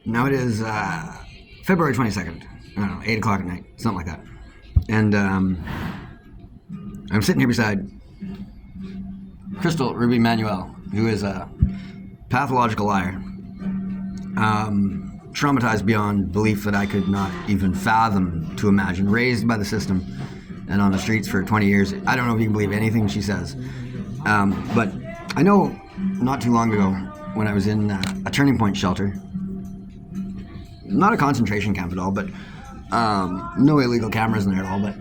Now it is February 22nd. I don't know, 8 o'clock at night, something like that. And I'm sitting here beside Crystal Ruby Manuel, who is a pathological liar. Traumatized beyond belief that I could not even fathom to imagine. Raised by the system and on the streets for 20 years. I don't know if you can believe anything she says. But I know not too long ago when I was in a Turning Point shelter, not a concentration camp at all, but no illegal cameras in there at all, but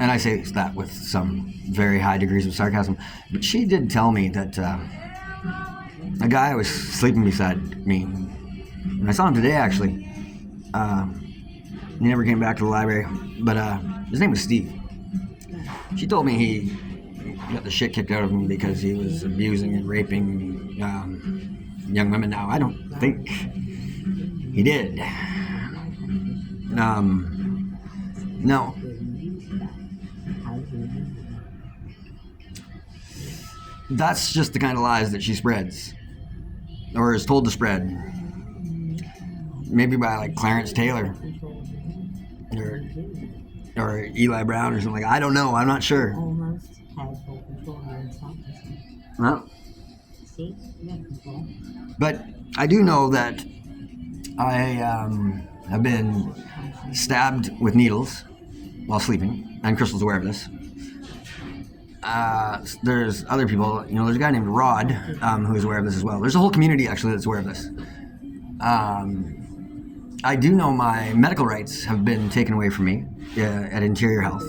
and I say that with some very high degrees of sarcasm, but she did tell me that a guy was sleeping beside me, and I saw him today actually. He never came back to the library, but his name was Steve. She told me he got the shit kicked out of him because he was abusing and raping young women. Now, I don't think he did. No. That's just the kind of lies that she spreads, or is told to spread. Maybe by like Clarence Taylor, or Eli Brown, or something like that. I don't know. I'm not sure. Well, but I do know that I have been stabbed with needles while sleeping, and Crystal's aware of this. There's other people, there's a guy named Rod who is aware of this as well. There's a whole community actually that's aware of this. I do know my medical rights have been taken away from me at Interior Health.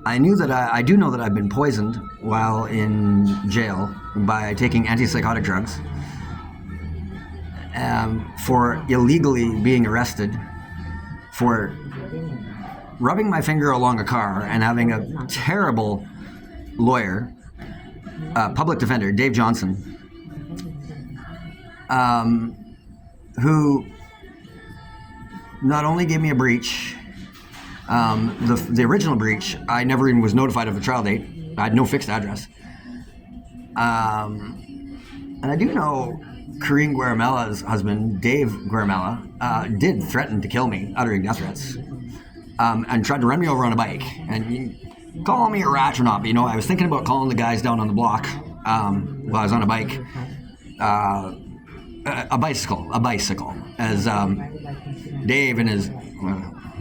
I do know that I've been poisoned while in jail by taking antipsychotic drugs, for illegally being arrested for rubbing my finger along a car and having a terrible lawyer, public defender, Dave Johnson, who not only gave me a breach, the original breach, I never even was notified of a trial date. I had no fixed address. And I do know Corinne Guaramela's husband, Dave Guaramela, did threaten to kill me, uttering death threats, and tried to run me over on a bike. And you call me a rat or not, but I was thinking about calling the guys down on the block while I was on a bike. A bicycle, as Dave and his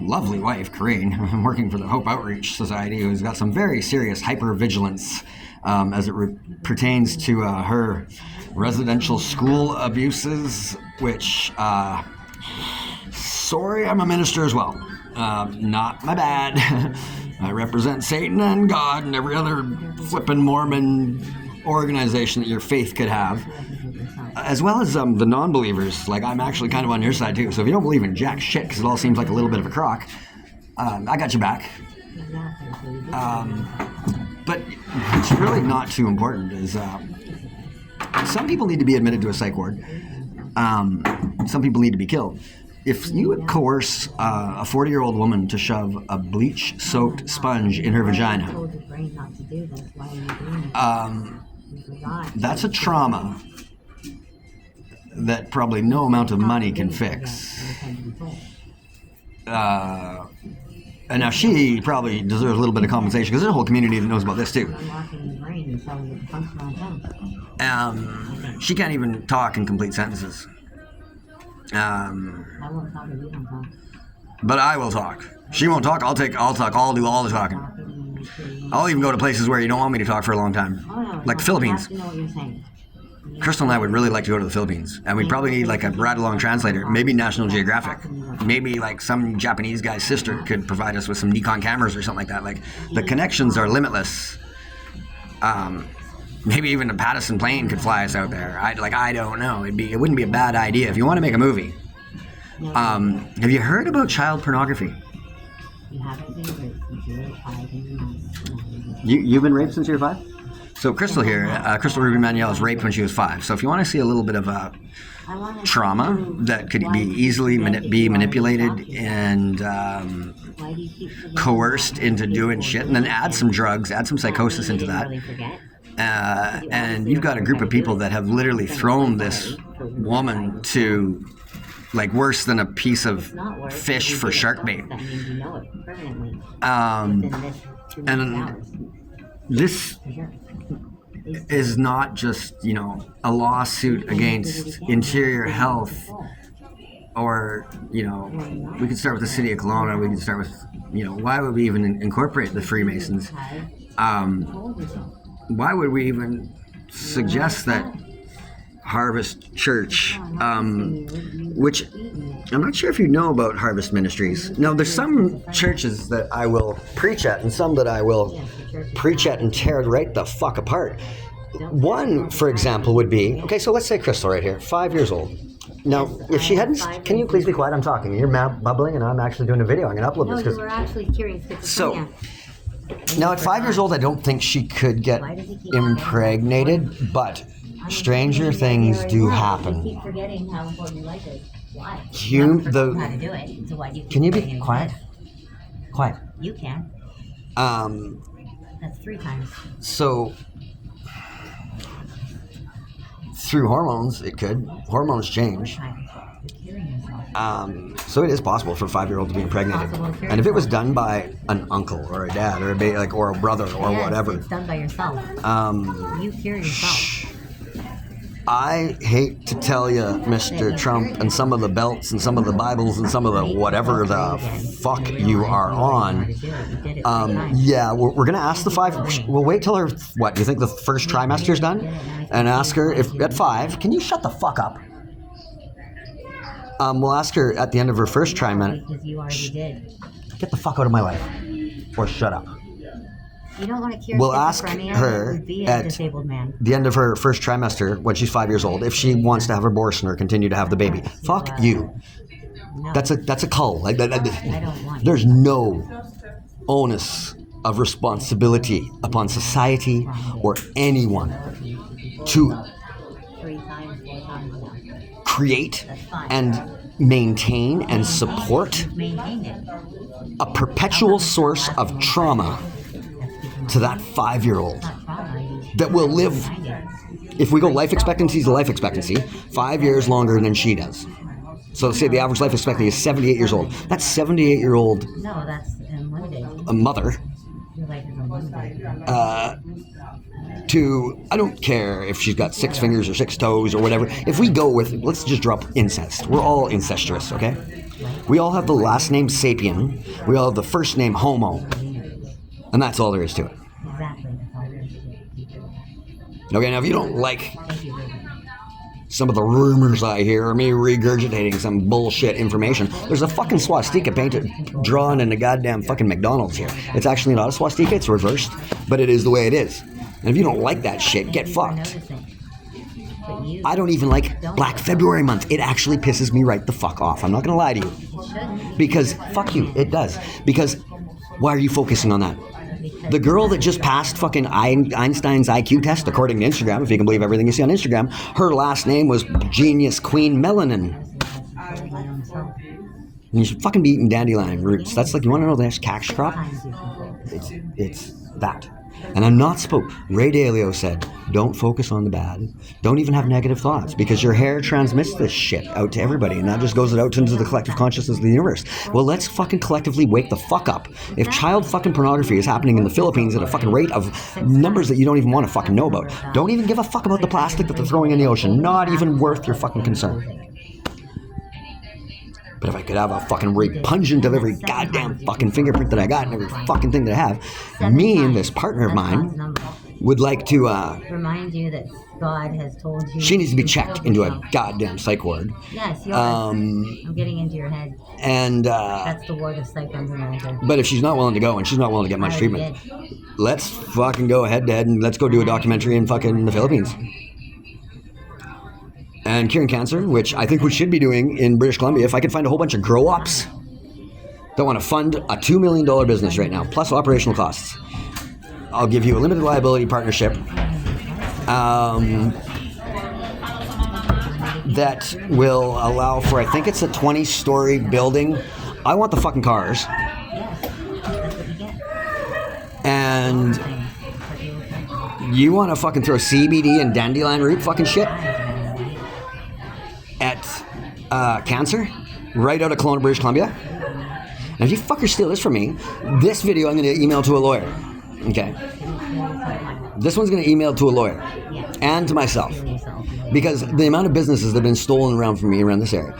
lovely wife, Corinne, working for the Hope Outreach Society, who's got some very serious hypervigilance as it pertains to her residential school abuses, which, sorry, I'm a minister as well. Not my bad. I represent Satan and God and every other flippin' Mormon organization that your faith could have, as well as the non-believers. Like, I'm actually kind of on your side too, so if you don't believe in jack shit, because it all seems like a little bit of a crock, I got your back. But it's really not too important. Is some people need to be admitted to a psych ward. Some people need to be killed. If you coerce a 40-year-old woman to shove a bleach-soaked sponge in her vagina, that's a trauma that probably no amount of money can fix. And now she probably deserves a little bit of compensation, because there's a whole community that knows about this too. She can't even talk in complete sentences. But I will talk. She won't talk. I'll talk. I'll do all the talking. I'll even go to places where you don't want me to talk for a long time, like the Philippines. Crystal and I would really like to go to the Philippines, and we'd probably need like a ride-along translator, maybe National Geographic, maybe like some Japanese guy's sister could provide us with some Nikon cameras or something like that. Like, the connections are limitless. Maybe even a Pattison plane could fly us out there. I don't know. It wouldn't be a bad idea if you want to make a movie. Have you heard about child pornography? You've been raped since you were 5? So Crystal here, Crystal Ruby Manuel, was raped when she was 5. So if you want to see a little bit of trauma that could be easily be manipulated and coerced into doing shit, and then add some drugs, add some psychosis into that, and you've got a group of people that have literally thrown this woman to, like, worse than a piece of fish for shark bait. And this is not just, you know, a lawsuit against interior health, or, you know, we could start with the city of Kelowna, we could start with, you know, why would we even incorporate the Freemasons? Why would we even suggest that Harvest Church, which I'm not sure if you know about Harvest Ministries. Now, there's some churches that I will preach at and some that I will preach at and tear right the fuck apart. One, for example, would be, okay, so let's say Crystal right here, 5 years old. Now, if she hadn't, can you please be quiet? I'm talking. You're bubbling and I'm actually doing a video. I'm going to upload this. No, you were actually curious. So, now at 5 years old, I don't think she could get impregnated, but stranger things do happen. You keep forgetting how important life is. Why? How to do it. So why do you can you be quiet? Quiet. You can. That's 3 times. So, through hormones, it could. Hormones change. So it is possible for a 5-year-old to be impregnated. And if it was done by an uncle or a dad or or a brother or whatever. It's done by yourself. You cure yourself. I hate to tell you, Mr. Trump, and some of the belts and some of the Bibles and some of the whatever the fuck you are on. Yeah, we're going to ask the 5. We'll wait till her, what, do you think the first trimester's done? And ask her if at 5, can you shut the fuck up? We'll ask her at the end of her first trimester. Because you already did. Get the fuck out of my life. Or shut up. You don't want to cure we'll ask her at the end of her first trimester, when she's 5 years old, if she wants to have an abortion or continue to have the baby. Fuck you. No. That's a cull. Like I don't want there's no onus of responsibility upon society or anyone to create and maintain and support a perpetual source of trauma to that 5-year-old that will live, if we go life expectancy to life expectancy, 5 years longer than she does. So let's say the average life expectancy is 78 years old. That's 78-year-old no, that's a mother to, I don't care if she's got 6 fingers or 6 toes or whatever. If we go with, let's just drop incest. We're all incestuous, okay? We all have the last name Sapien. We all have the first name Homo. And that's all there is to it. Exactly. Okay, now if you don't like some of the rumors I hear, or me regurgitating some bullshit information, there's a fucking swastika painted, drawn in a goddamn fucking McDonald's here. It's actually not a swastika, it's reversed, but it is the way it is. And if you don't like that shit, get fucked. I don't even like Black February month. It actually pisses me right the fuck off. I'm not gonna lie to you. Because, fuck you, it does. Because, why are you focusing on that? The girl that just passed fucking Einstein's IQ test, according to Instagram, if you can believe everything you see on Instagram, her last name was Genius Queen Melanin. And you should fucking be eating dandelion roots. That's like, you want to know the cash crop? It's that. And I'm not Ray Dalio said, don't focus on the bad. Don't even have negative thoughts, because your hair transmits this shit out to everybody, and that just goes out into the collective consciousness of the universe. Well, let's fucking collectively wake the fuck up. If child fucking pornography is happening in the Philippines at a fucking rate of numbers that you don't even want to fucking know about, don't even give a fuck about the plastic that they're throwing in the ocean. Not even worth your fucking concern. But if I could have a fucking repungent of every goddamn fucking fingerprint that I got and every fucking thing that I have, me and this partner of mine would like to remind you that God has told you. She needs to be checked into a goddamn psych ward. Yes, yours. I'm getting into your head. And that's the ward of psych under. But if she's not willing to go and she's not willing to get much treatment, let's fucking go head to head and let's go do a documentary in fucking the Philippines. And curing cancer, which I think we should be doing in British Columbia, if I could find a whole bunch of grow-ups that want to fund a $2 million business right now, plus operational costs. I'll give you a limited liability partnership that will allow for, I think it's a 20-story building. I want the fucking cars. You want to fucking throw CBD and dandelion root fucking shit at Camcer, right out of Kelowna, British Columbia? And if you fuckers steal this from me, this video I'm going to email to a lawyer. Okay. This one's going to email to a lawyer and to myself, because the amount of businesses that have been stolen around from me around this area,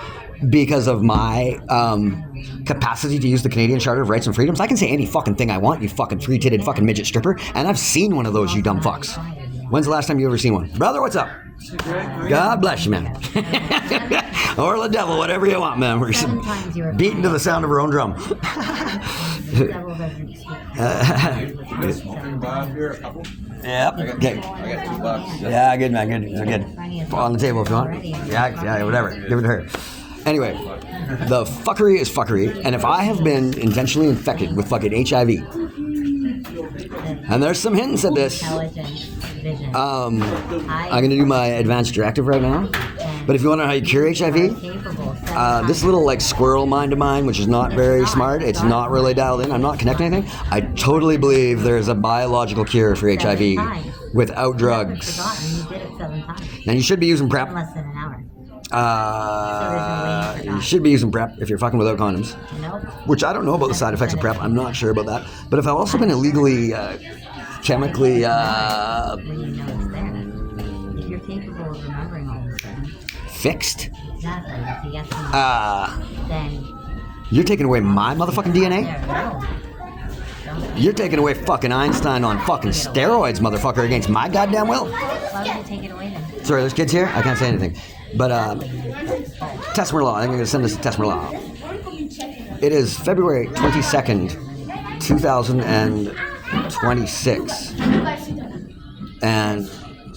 because of my capacity to use the Canadian Charter of Rights and Freedoms, I can say any fucking thing I want, you fucking three-titted fucking midget stripper, and I've seen one of those, you dumb fucks. When's the last time you ever seen one? Brother, what's up? God bless you, man. Or the devil, whatever you want, man. We're beating to the sound of our own drum. Yep. Okay. Yeah, good, man. Good. They're good. On the table if you want. Yeah, whatever. Give it to her. Anyway, the fuckery is fuckery, and if I have been intentionally infected with fucking HIV, and there's some hints at this, I'm going to do my advanced directive right now. But if you want to know how you cure HIV, this little like squirrel mind of mine, which is not very smart, it's not really dialed in, I'm not connecting anything, I totally believe there's a biological cure for HIV without drugs. And you should be using PrEP. Less than an hour. You should be using PrEP if you're fucking without condoms. Which I don't know about the side effects of PrEP. I'm not sure about that. But if I've also been illegally, chemically, When you know it's there. If you're capable of remembering all this stuff. fixed, Exactly. If you get some, then you're taking away my motherfucking DNA? there, no. You're taking away fucking Einstein on fucking steroids, motherfucker, against my goddamn will. Why would you take it away then? Sorry, there's kids here? I can't say anything. But, Tesmer Law. I think I'm going to send this to Tesmer Law. It is February 22nd, 2026. And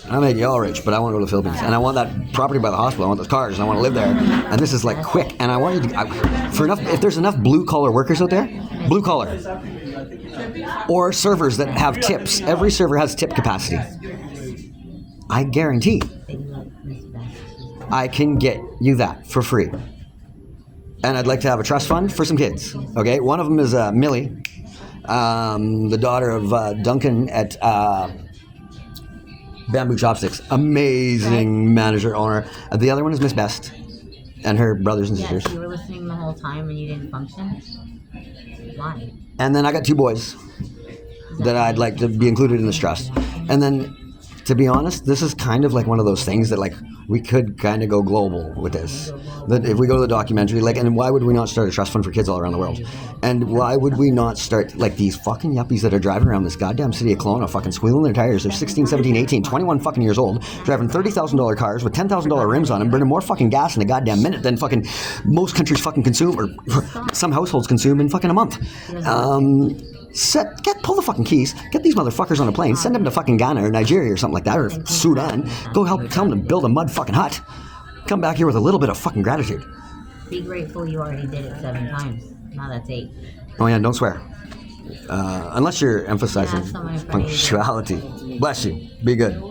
I made y'all rich, but I want to go to the Philippines. And I want that property by the hospital. I want those cars, and I want to live there. And this is like quick. And I want you to, if there's enough blue-collar workers out there, blue-collar, or servers that have tips. Every server has tip capacity. I guarantee I can get you that for free. And I'd like to have a trust fund for some kids. Okay, one of them is Millie, the daughter of Duncan at Bamboo Chopsticks. Amazing manager, owner. The other one is Miss Best and her brothers and sisters. Yes, you were listening the whole time and you didn't function. Why? And then I got 2 boys that I'd like to be included in this trust. And then, to be honest, this is kind of like one of those things that like we could kind of go global with this. That if we go to the documentary, like, and why would we not start a trust fund for kids all around the world? And why would we not start like these fucking yuppies that are driving around this goddamn city of Kelowna fucking squealing their tires? They're 16, 17, 18, 21 fucking years old, driving $30,000 cars with $10,000 rims on them, burning more fucking gas in a goddamn minute than fucking most countries fucking consume, or some households consume in fucking a month. Pull the fucking keys, get these motherfuckers on a plane, send them to fucking Ghana or Nigeria or something like that, or Sudan. Go help tell them to build a mud fucking hut. Come back here with a little bit of fucking gratitude. Be grateful you already did it 7 times. Now that's 8. Oh yeah, don't swear. Unless you're emphasizing Yeah, punctuality. Bless you. Be good.